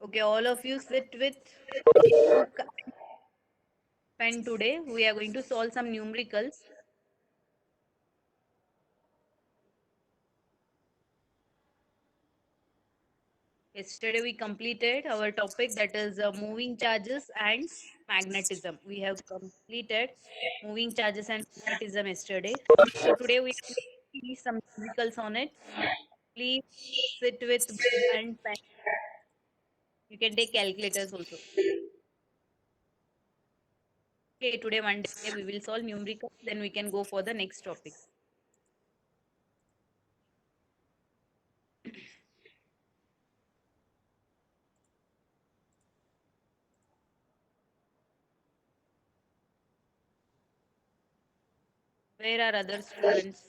Okay, all of you sit with book pen today. We are going to solve some numericals. Yesterday we completed our topic, that is moving charges and magnetism. We have completed moving charges and magnetism yesterday. So today we are going to see some numericals on it. Please sit with book and pen. You can take calculators also. Okay, today one day we will solve numericals, then we can go for the next topic. Where are other students?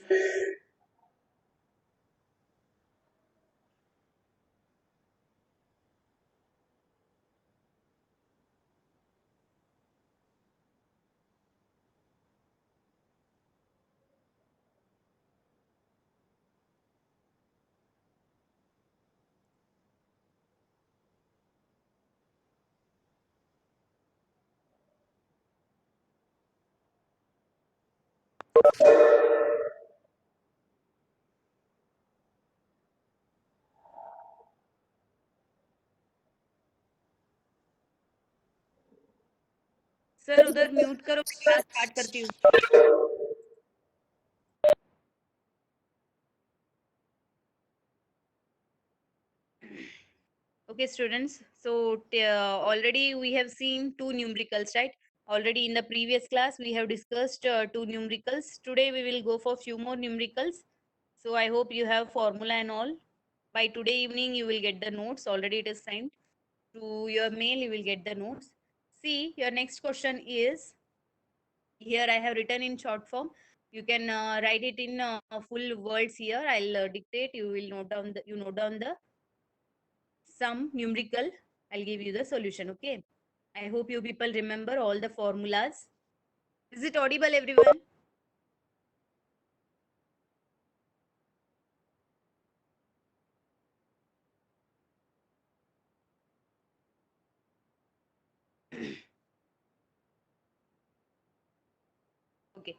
Sir उधर mute करो, class start करती हूँ. Okay, students. So already we have seen two numericals, right? Already in the previous class we have discussed two numericals. Today we will go for few more numericals. So I hope you have formula and all. By today evening you will get the notes. Already it is sent to your mail. You will get the notes. See, your next question is here. I have written in short form. You can write it in full words here. I'll dictate. You will note down the some numerical. I'll give you the solution. Okay. I hope you people remember all the formulas. Is it audible, everyone? Okay.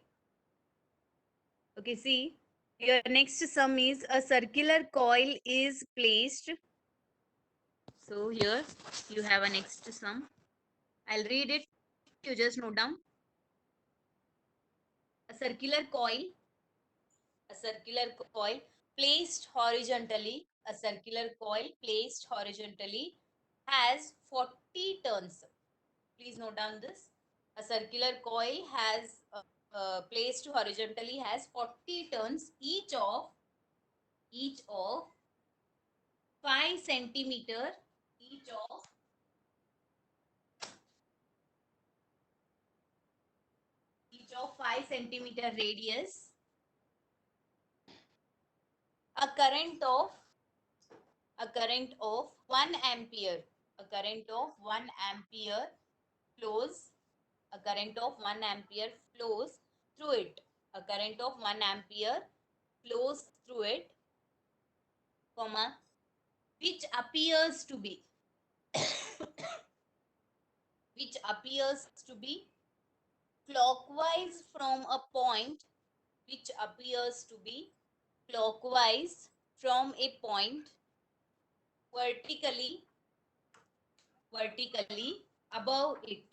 Okay, see, your next sum is a circular coil is placed. So here you have a next sum. I'll read it. You just note down. A circular coil, placed horizontally, a circular coil placed horizontally has 40 turns. Please note down this. A circular coil has placed horizontally has 40 turns, each of 5 centimeter, each of each of 5 centimeter radius. A current of 1 ampere, a current of 1 ampere flows, a current of 1 ampere flows through it. A current of 1 ampere flows through it, comma, which appears to be which appears to be clockwise from a point, which appears to be clockwise from a point vertically above it,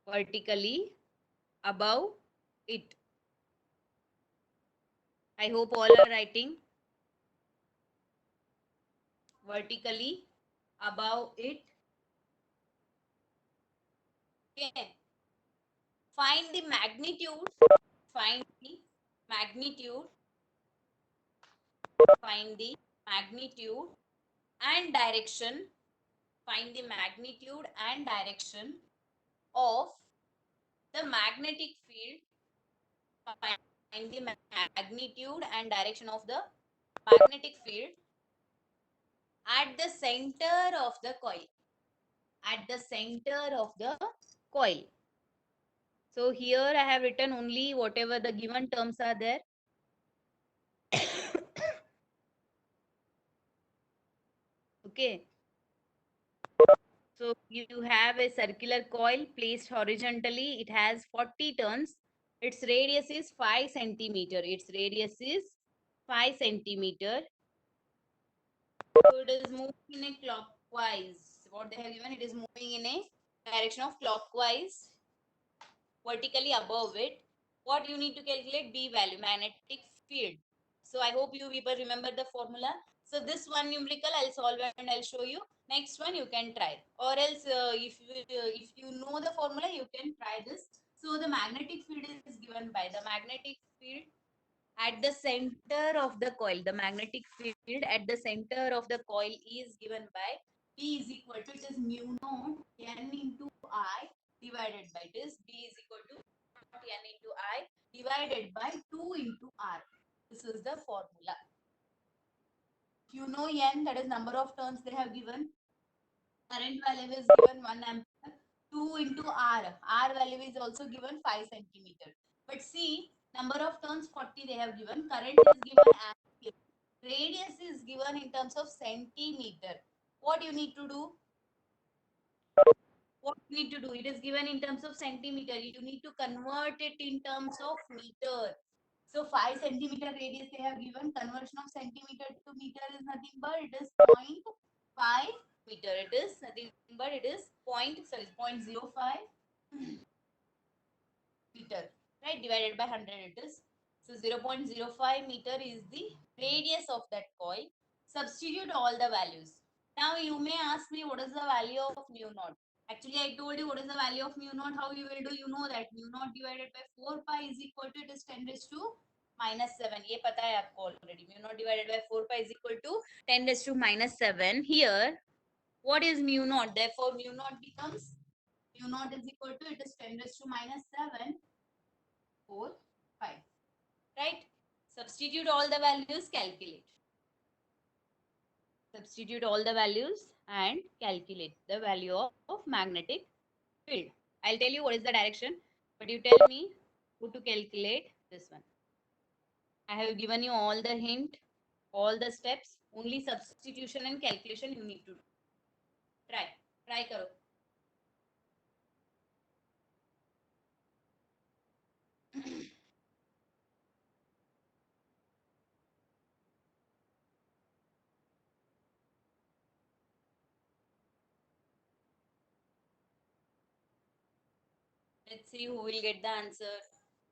vertically above it. I hope all are writing. Vertically above it. Okay. Find the magnitude. Find the magnitude. Find the magnitude and direction. Find the magnitude and direction of the magnetic field. Find the magnitude and direction of the magnetic field at the center of the coil. At the center of the coil. So here I have written only whatever the given terms are there. Okay. So you have a circular coil placed horizontally. It has 40 turns. Its radius is 5 centimeter. Its radius is 5 centimeter. So it is moving in a clockwise. What they have given, it is moving in a direction of clockwise, vertically above it. What you need to calculate? B value, magnetic field. So I hope you people remember the formula. So this one numerical I'll solve and I'll show you. Next one you can try, or else if you know the formula you can try this. So the magnetic field is given by the magnetic field at the center of the coil. The magnetic field at the center of the coil is given by B is equal to, it is mu naught N into I divided by this. B is equal to N into I divided by 2 into R. This is the formula. You know N, that is number of turns they have given. Current value is given 1 ampere. 2 into R. R value is also given 5 centimeter. But see, number of turns 40 they have given. Current is given ampere. Radius is given in terms of centimeter. What you need to do? What you need to do? It is given in terms of centimeter. You need to convert it in terms of meter. So 5 centimeter radius they have given. Conversion of centimeter to meter is nothing but it is 0.5 meter. It is nothing but it is 0.05 meter, right? Divided by 100 it is. So 0.05 meter is the radius of that coil. Substitute all the values. Now you may ask me what is the value of mu naught. Actually, I told you what is the value of mu naught. How you will do? You know that mu naught divided by 4 pi is equal to, it is 10 raised to minus 7. ये पता है आपको already. Mu naught divided by 4 pi is equal to 10 raised to minus 7. Here, what is mu naught? Therefore, mu naught becomes, mu naught is equal to, it is 10 raised to minus 7, 4, 5. Right? Substitute all the values, calculate. Substitute all the values and calculate the value of magnetic field. I'll tell you what is the direction, but you tell me how to calculate this one. I have given you all the hint, all the steps. Only substitution and calculation you need to do. Try. Try karo. Let's see who will get the answer.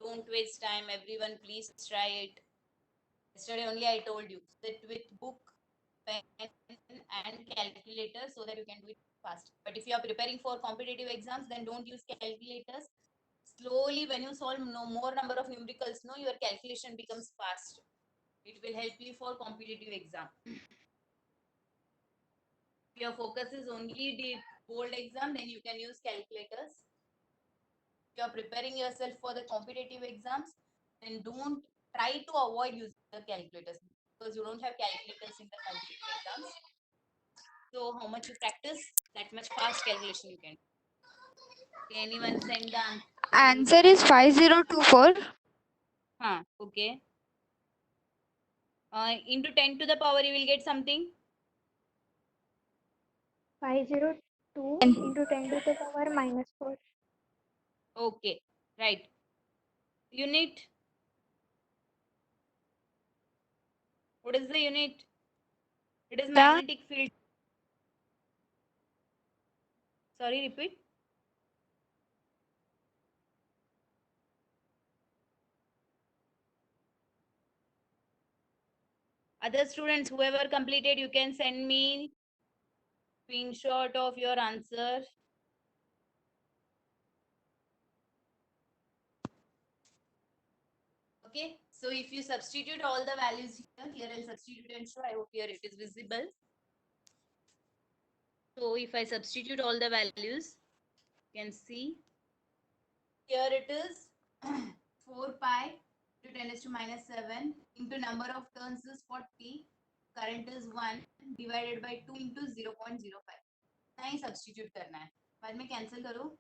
Don't waste time. Everyone, please try it. Yesterday only I told you, sit with book, pen and calculator so that you can do it fast. But if you are preparing for competitive exams, then don't use calculators. Slowly, when you solve no more number of numericals, no, your calculation becomes fast. It will help you for competitive exam. If your focus is only the board exam, then you can use calculators. If you are preparing yourself for the competitive exams, then don't try to avoid using the calculators because you don't have calculators in the competitive exams. So how much you practice, that much fast calculation you can. Can anyone send the answer? Answer is 5024. Okay. Into 10 to the power, you will get something. 502 into 10 to the power minus 4. Okay, right. Unit. What is the unit? It is magnetic field. Sorry, repeat. Other students, whoever completed, you can send me screenshot of your answer. Okay, so if you substitute all the values here I'll substitute and show. I hope here it is visible. So if I substitute all the values, you can see here it is 4 pi to 10 raised to minus 7 into number of turns is 40. Current is 1 divided by 2 into 0.05. नहीं substitute करना है, बाद में cancel करो,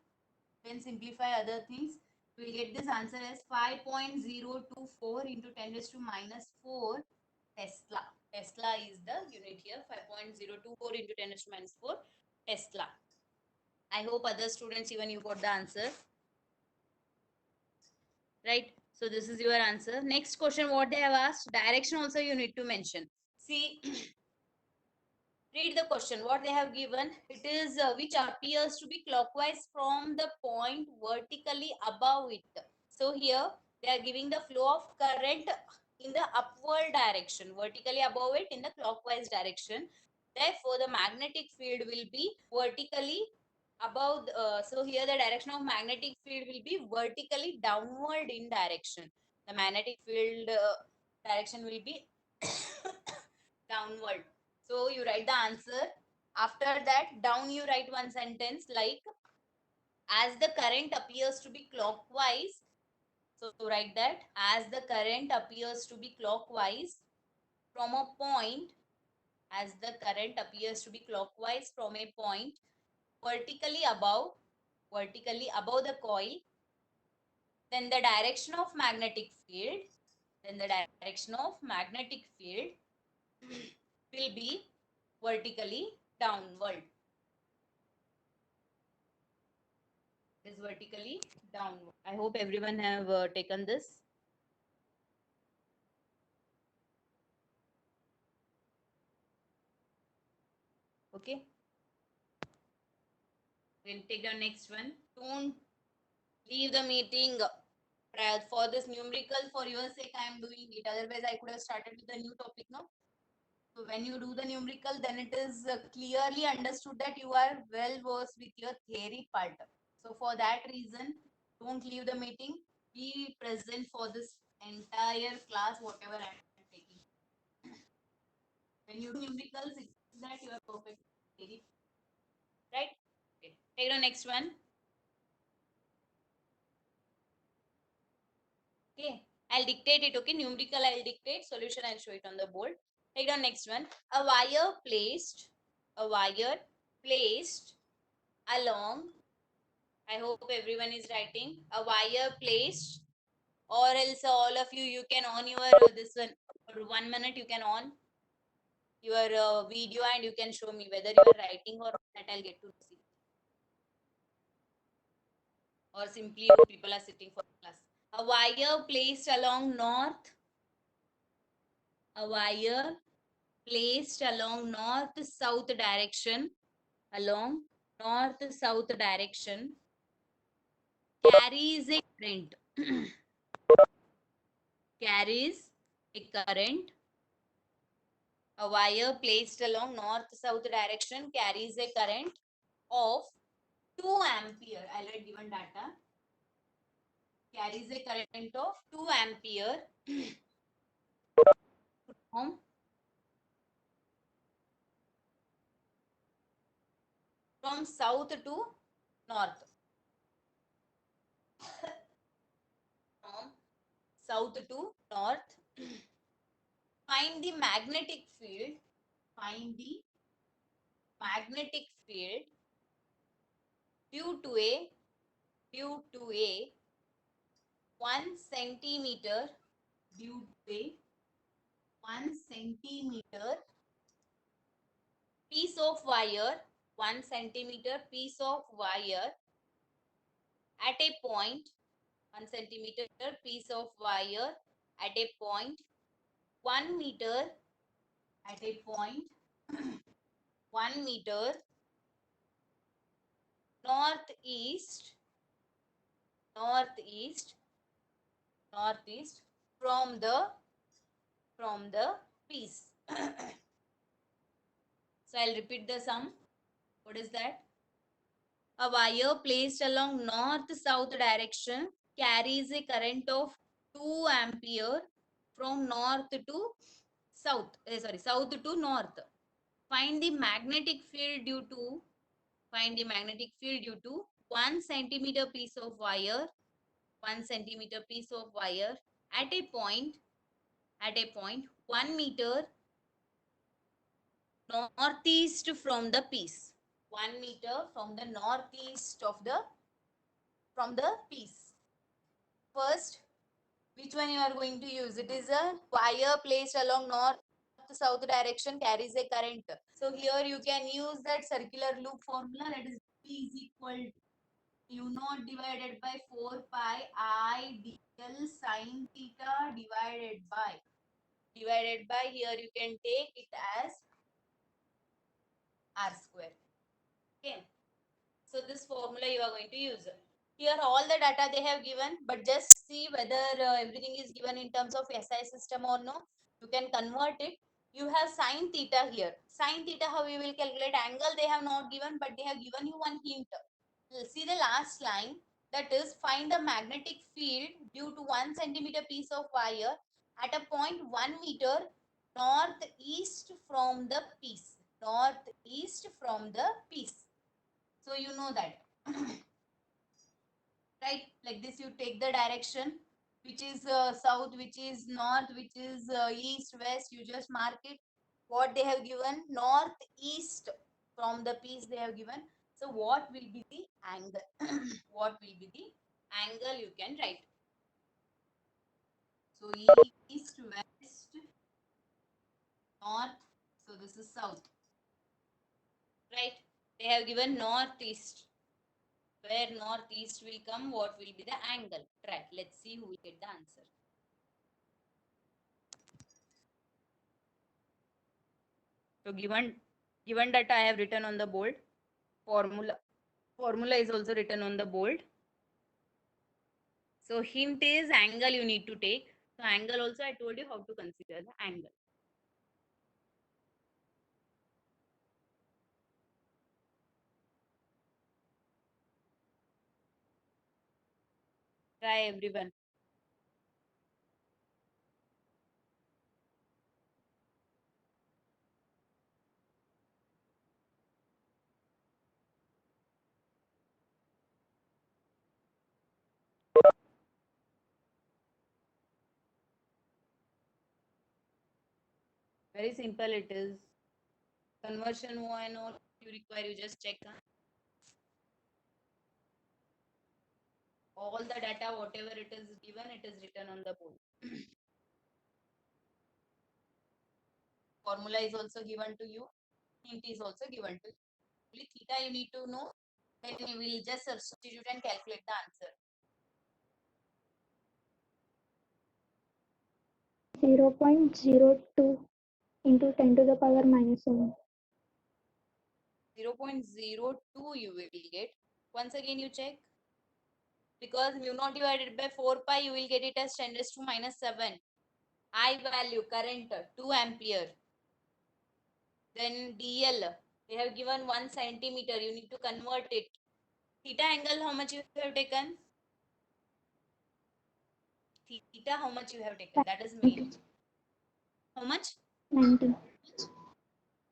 then simplify other things. We will get this answer as 5.024 into 10 raised to minus 4 Tesla. Tesla is the unit here. 5.024 into 10 raised to minus 4 Tesla. I hope other students even you got the answer. Right? So this is your answer. Next question, what they have asked, direction also you need to mention. See, read the question, what they have given. It is which appears to be clockwise from the point vertically above it. So here they are giving the flow of current in the upward direction, vertically above it in the clockwise direction. Therefore, the magnetic field will be vertically above. So here the direction of magnetic field will be vertically downward in direction. The magnetic field direction will be downward. So you write the answer. After that, down you write one sentence like, as the current appears to be clockwise. So write that, as the current appears to be clockwise from a point, as the current appears to be clockwise from a point vertically above the coil, then the direction of magnetic field, will be vertically downward. Is vertically downward. I hope everyone have taken this. Okay. We'll take the next one. Don't leave the meeting for this numerical. For your sake, I am doing it. Otherwise, I could have started with a new topic now. So when you do the numerical, then it is clearly understood that you are well versed with your theory part. So for that reason, don't leave the meeting. Be present for this entire class, whatever I am taking. When you do numericals, it's that you are perfect theory. Right? Okay. Take the next one. Okay. I'll dictate it. Okay. Numerical I'll dictate. Solution I'll show it on the board. Take the next one. A wire placed along. I hope everyone is writing. A wire placed, or else all of you can on your this one for 1 minute. You can on your video and you can show me whether you are writing or that. I'll get to see. Or simply people are sitting for class. A wire placed along north. A wire placed along north-south direction. Along north-south direction carries a current. Carries a current. A wire placed along north-south direction carries a current of 2 ampere. I'll write given data. Carries a current of 2 ampere from south to north. From south to north. Find the magnetic field. Find the magnetic field due to a 1 centimeter, due to a 1 centimeter piece of wire, 1 centimeter piece of wire at a point, 1 centimeter piece of wire at a point, 1 meter at a point, 1 meter northeast, northeast, northeast from the piece. So I'll repeat the sum. What is that? A wire placed along north-south direction carries a current of 2 ampere from north to south. South to north. Find the magnetic field due to 1 centimeter piece of wire, 1 centimeter piece of wire at a point 1 meter northeast from the piece. 1 meter from the northeast of the piece. First, which one you are going to use? It is a wire placed along north-south direction carries a current. So here you can use that circular loop formula, that is P is equal to mu naught divided by 4 pi I dl sin theta divided by here you can take it as r square. Okay. So this formula you are going to use. Here all the data they have given, but just see whether everything is given in terms of SI system or no. You can convert it. You have sine theta here. Sine theta, how you will calculate? Angle they have not given, but they have given you one hint. See the last line, that is find the magnetic field due to 1 centimeter piece of wire at a point 1 meter northeast from the piece. Northeast from the piece. So you know that. Right, like this you take the direction which is south, which is north, which is east, west, you just mark it. What they have given, north east from the piece they have given. So what will be the angle? What will be the angle you can write? So east, west, north, so this is south, right? They have given northeast. Where northeast will come, what will be the angle? Try, let's see who will get the answer. So given data I have written on the board. Formula is also written on the board. So hint is angle you need to take. So angle also I told you how to consider the angle. Try everyone. Very simple it is. Conversion one or you require, you just check. All the data, whatever it is given, it is written on the board. Formula is also given to you. Hint is also given to you. Only theta you need to know. Then you will just substitute and calculate the answer. 0.02 into 10 to the power minus 7. 0.02 you will get. Once again you check. Because mu naught divided by 4 pi, you will get it as 10 raised to minus 7. I value, current, 2 ampere. Then DL, they have given 1 centimeter. You need to convert it. Theta angle, how much you have taken? Theta, how much you have taken? That is main. How much? 90.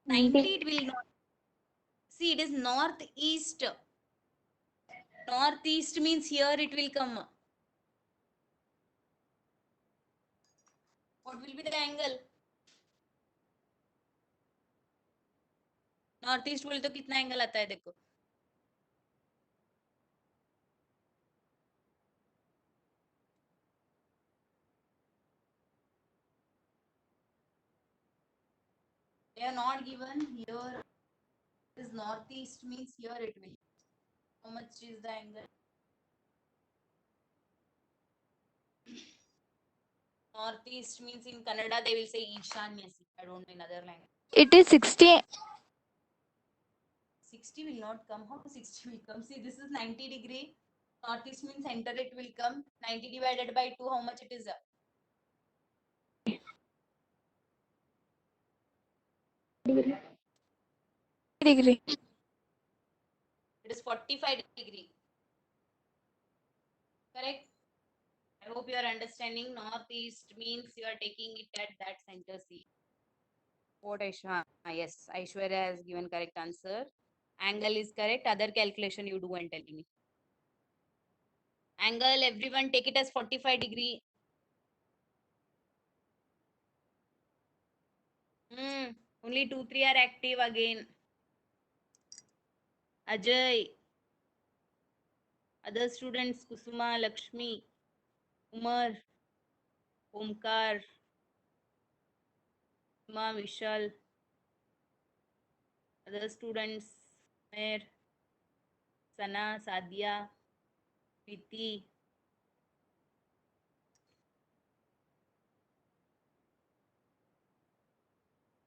90 it will not. See, it is northeast. Northeast means here it will come. What will be the angle? North east बोले तो कितना angle आता है देखो. They are not given here. Is northeast means here it will. How much is the angle? Northeast means in Kannada they will say Ishanyasi. I don't know in other language. It is 60. 60 will not come. How 60 will come? See, this is 90 degree. Northeast means center it will come. 90 divided by 2, how much it is? Degree. Degree. It is 45 degree. Correct? I hope you are understanding. Northeast means you are taking it at that center C. What Aishwarya? Yes, Aishwarya has given correct answer. Angle is correct. Other calculation you do and tell me. Angle, everyone take it as 45 degree. Only 2, 3 are active again. Ajay. Other students, Kusuma, Lakshmi, Umar, Omkar, Uma, Vishal. Other students, Mer, Sana, Sadia, Priti.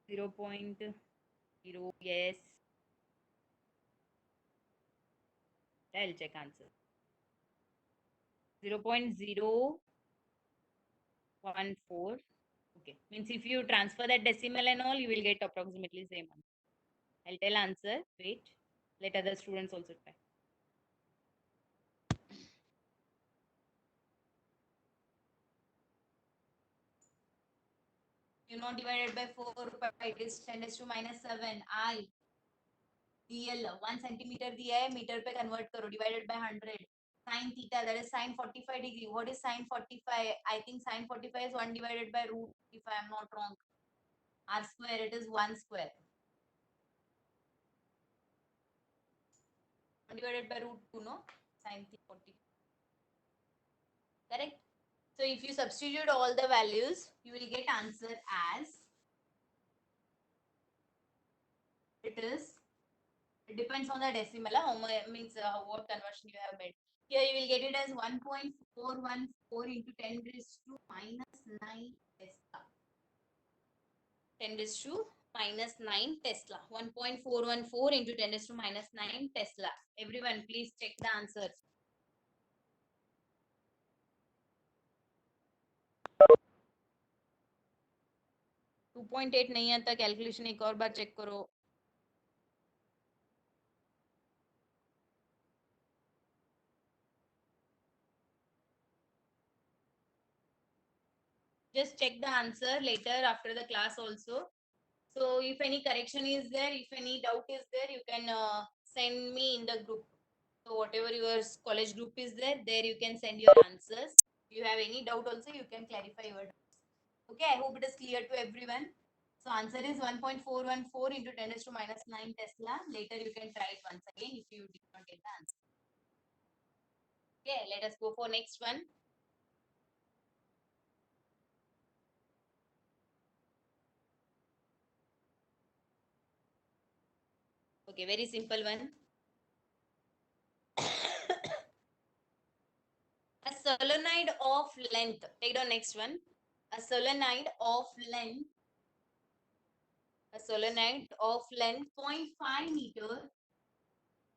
Zero point zero. Yes. I'll check answer. 0.014. Okay. Means if you transfer that decimal and all, you will get approximately same answer. I'll tell answer. Wait. Let other students also try. You know, divided by 4 pi, it is 10 raised to minus 7. I. DL 1 centimeter दिया है, metre पे convert करो, divided by 100. Sin theta, that is sin 45 degree. What is sin 45? I think sin 45 is 1 divided by root, if I am not wrong. R square, it is 1 square. 1 divided by root 2, no? Sin 40. Correct? So if you substitute all the values, you will get answer as it is. It depends on the decimal. Means what conversion you have made. Here you will get it as 1.414 into 10 raised to minus 9 Tesla. 10 raised to minus 9 Tesla. 1.414 into 10 raised to minus 9 Tesla. Everyone, please check the answers. 2.8 नहीं आता, calculation एक और बार check करो. Just check the answer later after the class also. So if any correction is there, if any doubt is there, you can send me in the group. So whatever your college group is there, you can send your answers. If you have any doubt also, you can clarify your doubts. Okay, I hope it is clear to everyone. So answer is 1.414 into 10 raised to minus 9 Tesla. Later you can try it once again if you did not get the answer. Okay, let us go for next one. Okay, very simple one. A solenoid of length, take down next one. A solenoid of length 0.5 meter,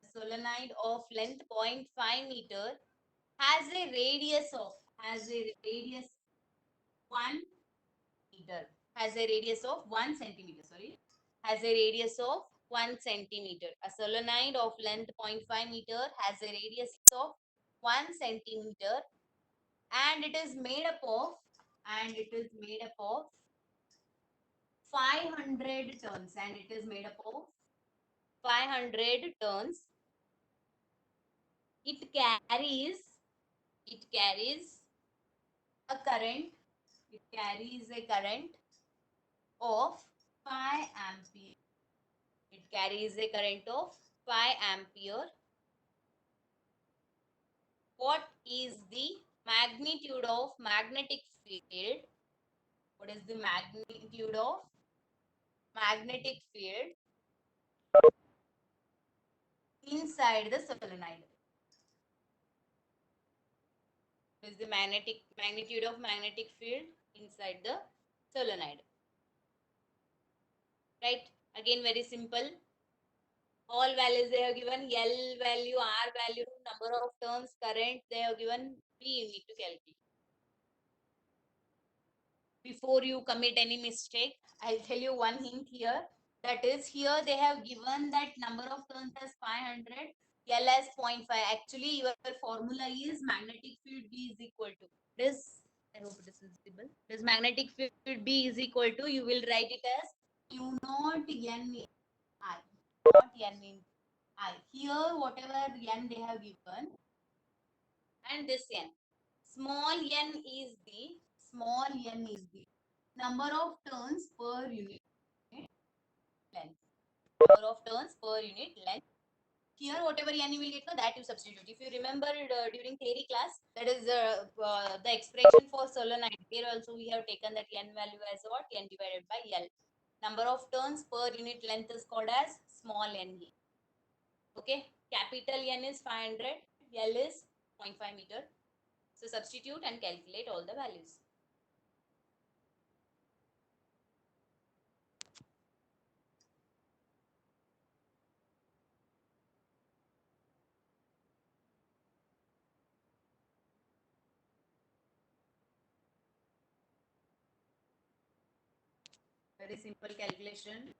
a solenoid of length 0.5 meter has a radius of 1 meter, has a radius of 1 centimeter, has a radius of 1 centimeter. A solenoid of length 0.5 meter has a radius of 1 centimeter and it is made up of 500 turns, and it is made up of 500 turns. It carries a current. It carries a current of 5 ampere. It carries a current of 5 ampere. What is the magnitude of magnetic field? What is the magnitude of magnetic field inside the solenoid? What is the magnitude of magnetic field inside the solenoid? Right? Again, very simple. All values they have given, L value, R value, number of turns, current they have given. We need to calculate. Before you commit any mistake, I'll tell you one hint here. That is, here they have given that number of turns as 500, L as 0.5. Actually, your formula is magnetic field B is equal to this. I hope this is visible. This magnetic field B is equal to, you will write it as Q naught N I. Not N in I. Here, whatever N they have given, and this N. Small n is the number of turns per unit length. Number of turns per unit length. Here, whatever n you will get, that you substitute. If you remember during theory class, that is the expression for solenoid. Here also we have taken that n value as what? N divided by L. Number of turns per unit length is called as small n. Okay. Capital N is 500, L is 0.5 meter. So substitute and calculate all the values. Very simple calculation.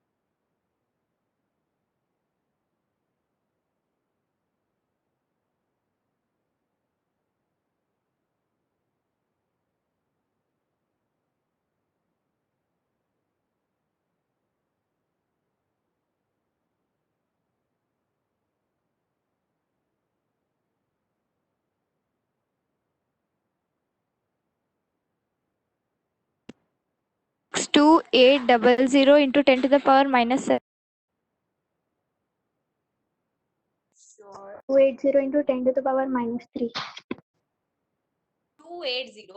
X 2800 into 10 to the power minus 7. Sure. 280 into 10 to the power minus 3. 280.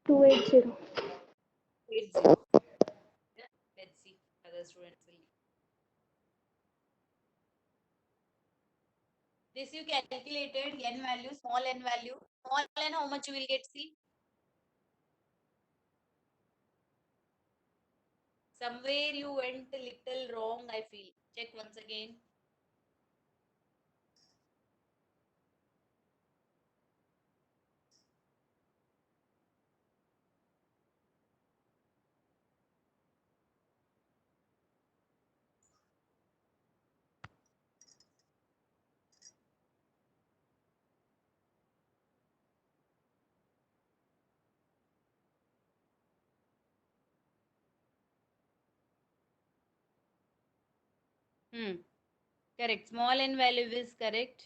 280. 80. Yeah, let's see. Other students will. This you calculated n value, small n value. Small n, how much you will get? See. Somewhere you went a little wrong, I feel. Check once again. Correct. Small n value is correct.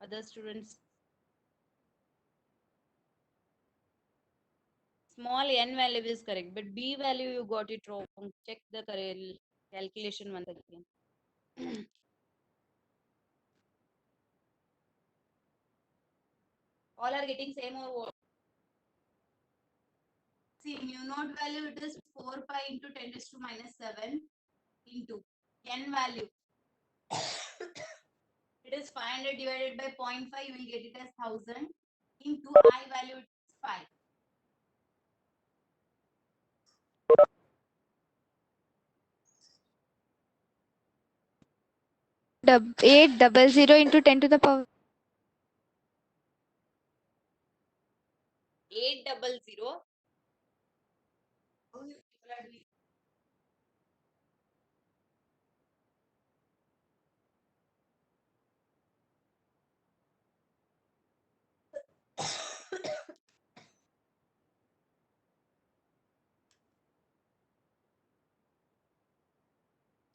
Other students. Small n value is correct, but B value you got it wrong. Check the correct calculation once again. All are getting same or what? See, mu naught value it is 4 pi into 10 raised to minus 7 into n value. It is 500 divided by 0.5, you will get it as 1000 into I value it is 5. Dub 800 into 10 to the power. 800. How you people are doing?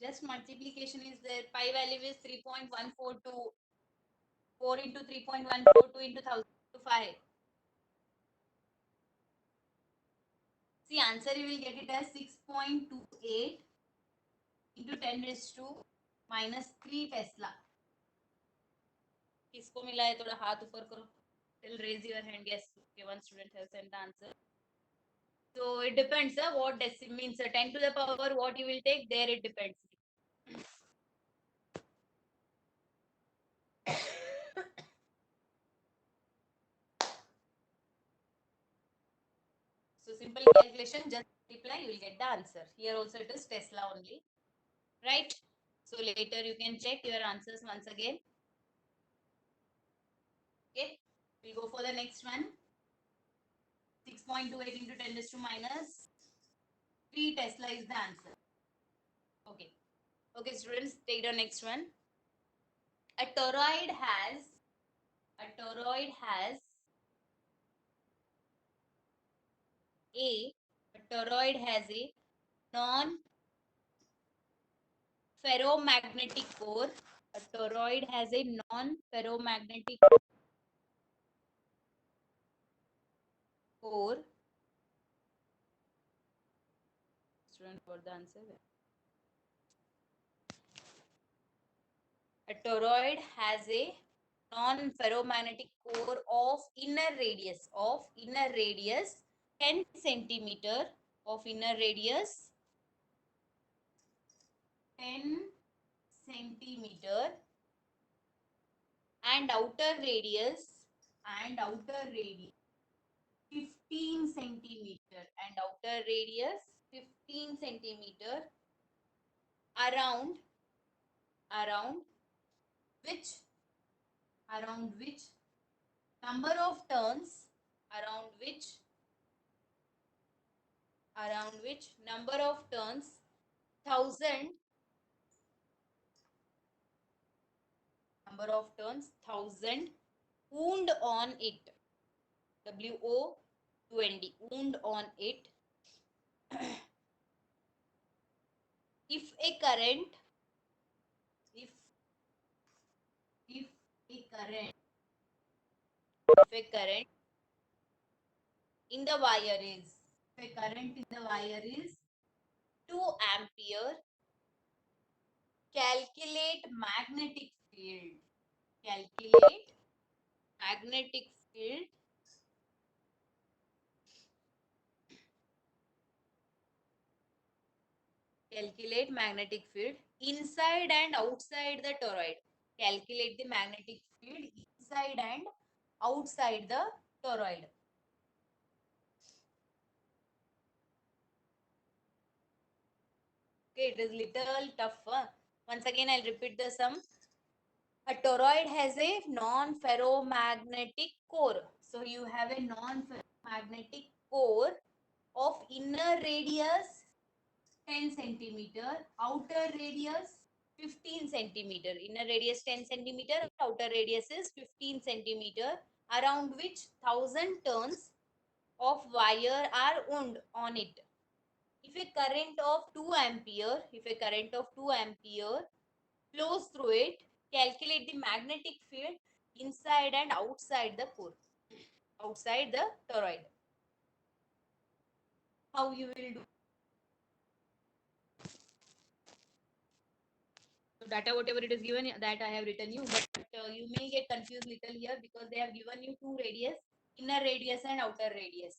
Just multiplication is there. Pi value is 3.142. 4 into 3.142 into 1000 to 5. See, answer you will get it as 6.28 into 10 raised to minus 3 Tesla. किसको मिला है थोड़ा हाथ ऊपर करो. Till raise your hand. Yes, okay, one student has sent the answer. So it depends, what decimal means. 10 to the power, what you will take, there it depends. So simple calculation, just multiply, you will get the answer. Here also it is Tesla only. Right? So later you can check your answers once again. Okay, we'll go for the next one. 6.28 into 10 raised to minus 3 Tesla is the answer. Okay. Okay, students, take the next one. A toroid has a toroid has a non ferromagnetic core. A toroid has a non ferromagnetic core. Student, for the answer. A toroid has a non-ferromagnetic core of inner radius 10 centimeter of inner radius 10 centimeter and outer radius 15 centimeter and outer radius 15 centimeter around which number of turns number of turns 1000 wound on it, WOUND, wound on it. If a current in the wire is 2 ampere, calculate magnetic field inside and outside the toroid. Calculate the magnetic field inside and outside the toroid. Okay, it is little tough. Once again, I'll repeat the sum. A toroid has a non-ferromagnetic core. So you have a non-ferromagnetic core of inner radius 10 centimeter, outer radius 15 centimeter. Inner radius 10 centimeter, outer radius is 15 centimeter, around which 1000 turns of wire are wound on it. If a current of 2 ampere flows through it, calculate the magnetic field inside and outside the core, outside the toroid. How you will do? So data whatever it is given, that I have written you, but you may get confused little here because they have given you two radius, inner radius and outer radius.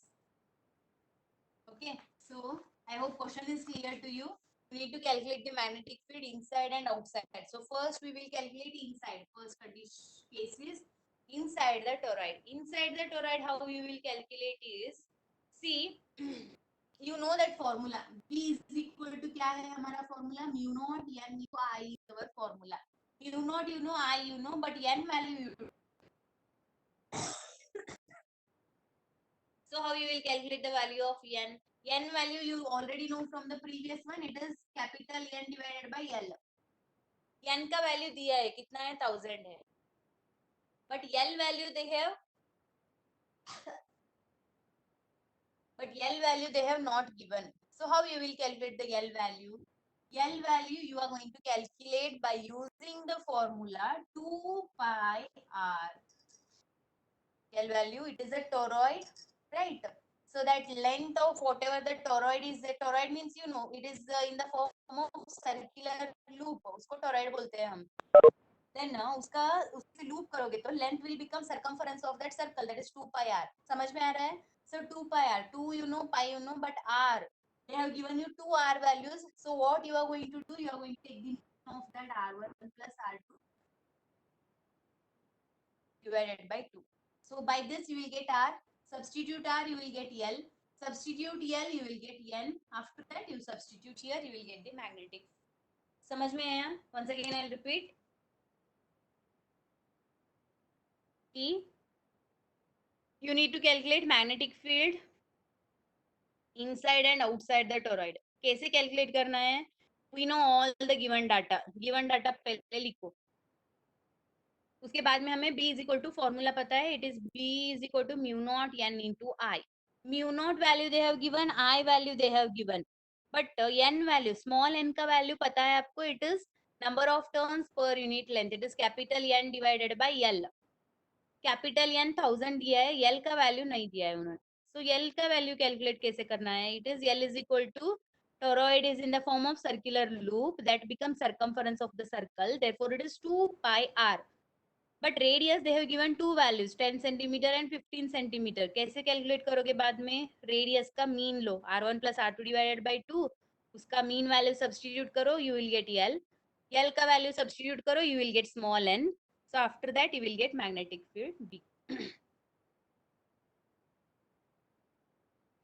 Okay, so I hope question is clear to you. We need to calculate the magnetic field inside and outside. So first we will calculate inside. First case is inside the toroid. Inside the toroid, how we will calculate is, see, you know that formula. B is equal to क्या है हमारा formula? Mu naught n into I is our formula. Mu naught you know, I you know, but n value you. So how you will calculate the value of n? N value you already know from the previous one. It is capital N divided by L. N का value दिया है कितना है 1000 है. But L value they have. But L value they have not given. So how you will calculate the L value? L value you are going to calculate by using the formula 2 pi r. L value, it is a toroid, right? So that length of whatever the toroid is, the toroid means you know it is in the form of circular loop. उसको toroid बोलते हैं हम. Then उसका उससे loop करोगे तो length will become circumference of that circle, that is 2 pi r. समझ में आ रहा है? So 2 pi r, 2 you know, pi you know, but r, they have given you 2 r values. So what you are going to do? You are going to take the mean of that r1 plus r2 divided by 2. So by this you will get r. Substitute r, you will get L. Substitute L, you will get N. After that you substitute here, you will get the magnetic. समझ में आया? Once again I'll repeat. You need to calculate magnetic field inside and outside the toroid. कैसे calculate करना है? We know all the given data. Given data पहले लिखो. उसके बाद में हमें B is equal to formula पता है. It is B is equal to mu naught N into I. Mu naught value they have given, I value they have given. But N value, small n का value पता है आपको. It is number of turns per unit length. It is capital N divided by L. Capital N 1000 दिया है, L का value नहीं दिया है उन्होंने. सो L का वैल्यू कैलकुलेट कैसे करना है? It is L is equal to toroid is in the form of circular loop that becomes circumference of the circle, therefore it is 2 pi r. But radius they have given two values, 10 centimeter and 15 centimeter. कैसे calculate करोगे बाद में? Radius का mean low, r1 plus r2 divided by 2, उसका mean value substitute करो, you will get L. L का value substitute करो, you will get small n. So after that you will get magnetic field B.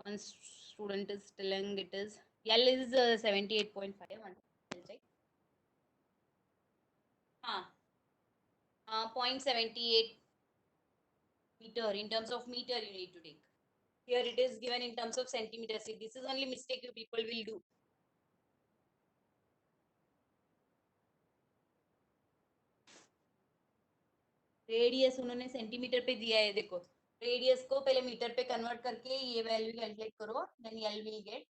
One student is telling it is L is 78.5. One will check. 0.78 meter. In terms of meter you need to take. Here it is given in terms of centimeters. See, this is only mistake you people will do. Radius उन्होंने centimetre पे दिया है, देखो radius को पहले metre पे convert करके ये वैल्यू कैलकुलेट करो, then L will get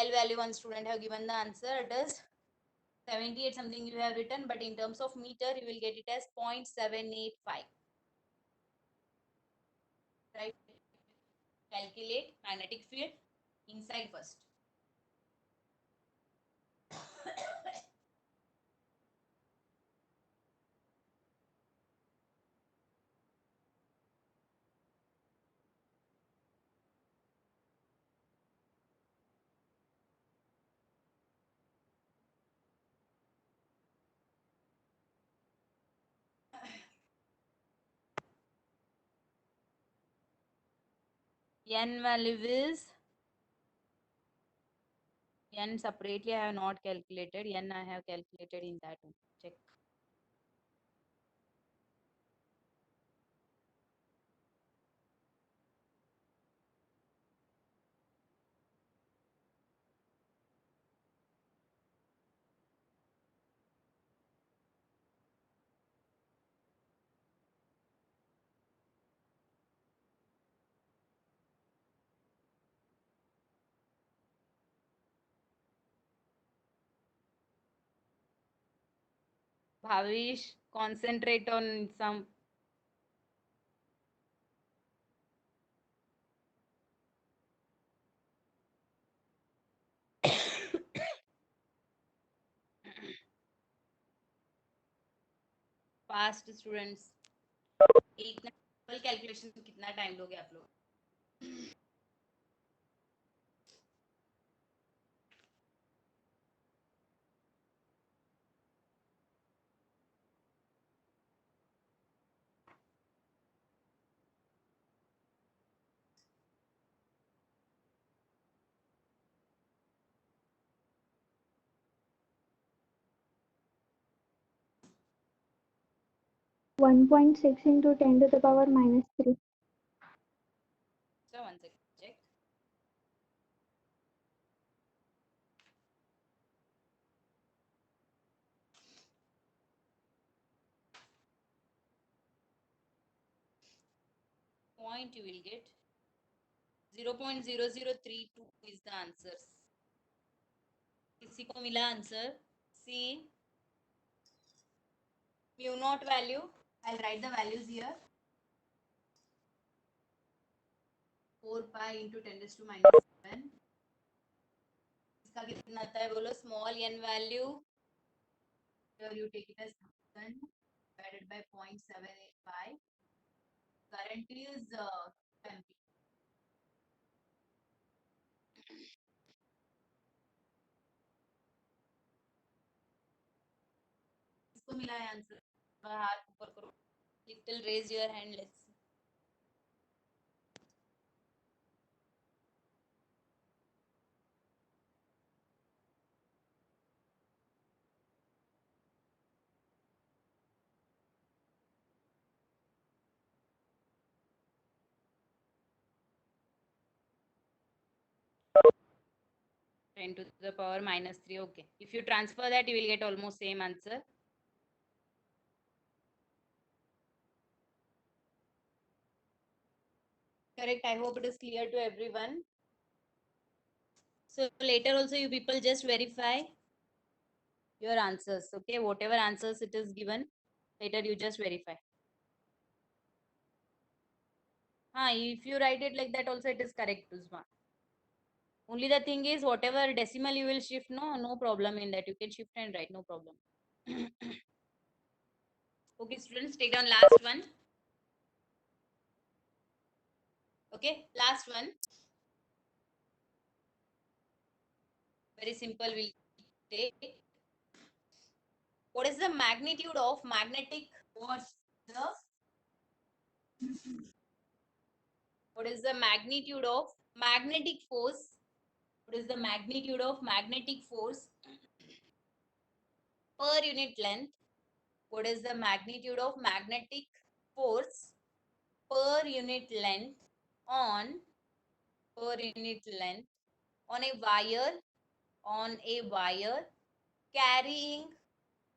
L value. One student have given the answer, it is 78 something you have written, but in terms of meter you will get it as 0.785. Right? Calculate magnetic field inside first. N value is N separately I have not calculated. N I have calculated in that one. Check. Bhavish, concentrate on some. Fast students. एक calculation कितना time लोगे आप लोग? 1.6 into 10 to the power minus 3. So one second, check. Point you will get 0.0032 is the answer. किसी को मिला answer? See, mu naught value. I'll write the values here. 4 pi into 10 raised to minus 7. इसका कितना आता है बोलो? Small n value. Here you take it as 1000 divided by 0.785. Current is 2 ampere. किसको मिला है आंसर? हाथ ऊपर करो. Little raise your hand. Let's see. Ten to the power minus 3. Okay. If you transfer that, you will get almost same answer. Correct. I hope it is clear to everyone. So later also you people just verify your answers. Okay. Whatever answers it is given, later you just verify. If you write it like that also it is correct, Uzma. Only the thing is whatever decimal you will shift, no problem in that. You can shift and write, no problem. Okay, students, take down last one. Okay, last one. Very simple, we'll take. What is the magnitude of magnetic force? What is the magnitude of magnetic force? What is the magnitude of magnetic force per unit length? What is the magnitude of magnetic force per unit length on per unit length on a wire carrying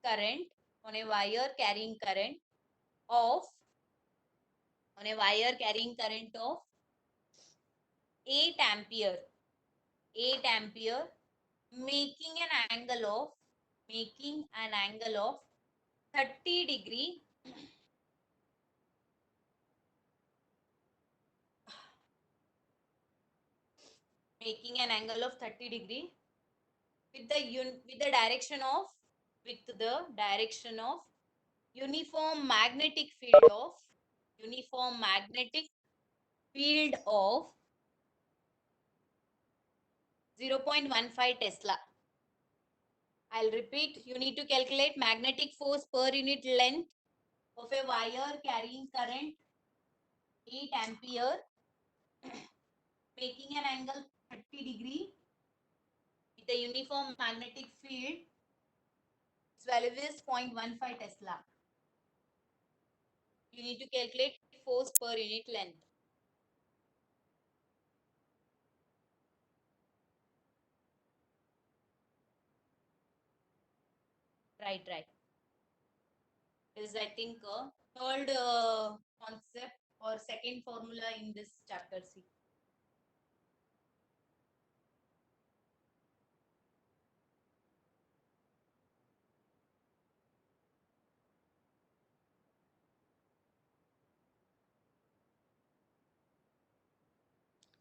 current on a wire carrying current of on a wire carrying current of 8 ampere 8 ampere making an angle of 30 degree making an angle of 30 degree with the direction of uniform magnetic field of uniform magnetic field of 0.15 Tesla. I'll repeat, you need to calculate magnetic force per unit length of a wire carrying current 8 ampere making an angle 30 degree with a uniform magnetic field. Its value is 0.15 Tesla. You need to calculate force per unit length. Right. This is, I think, third concept or second formula in this chapter C.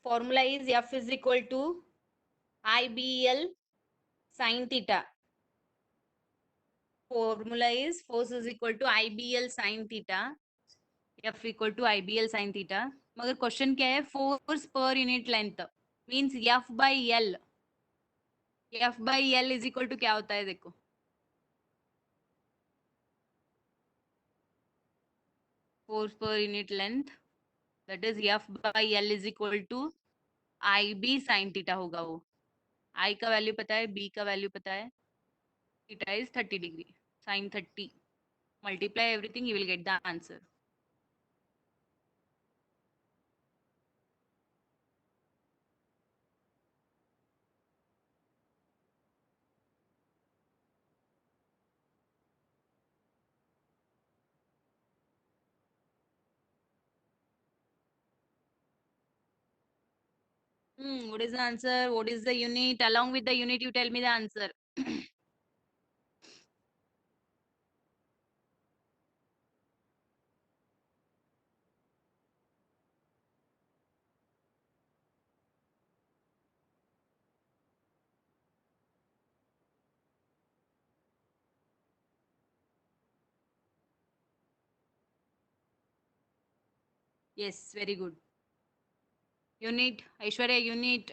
Formula is F is equal to IBL sin theta. Formula is force is equal to IBL sin theta. F equal to IBL sin theta. मगर question क्या है? Force per unit length means F by L. F by L is equal to क्या होता है? देखो, force per unit length that is F by L is equal to IB sin theta होगा. वो I का value पता है, B का वैल्यू पता है. Theta is 30 degree. Sin 30 multiply everything, you will get the answer. What is the answer? What is the unit? Along with the unit, you tell me the answer. Yes, very good. Unit, Aishwarya, unit.